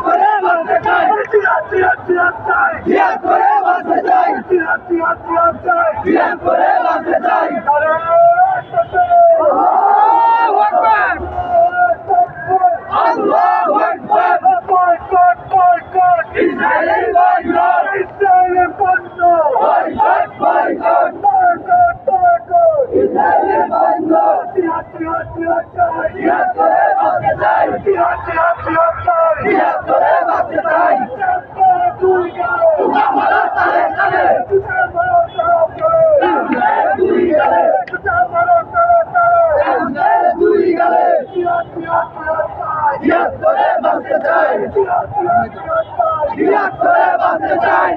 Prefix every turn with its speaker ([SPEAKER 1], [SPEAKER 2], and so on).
[SPEAKER 1] করে বাঁচতে চাই, জিহাদ করে বাঁচতে চাই, জিহাদ করে বাঁচতে চাই। আল্লাহু আকবার, আল্লাহু আকবার। ইসরায়েলের পণ্য, বয়কট, বয়কট, ইসরায়েলের পণ্য। জিহাদ করে বাঁচতে চাই, জিহাদ করে বাঁচতে চাই। আমরা তালে তালে, দুই গালে, দুই গালে, জিহাদ করে বাঁচতে চাই, জিহাদ করে বাঁচতে চাই।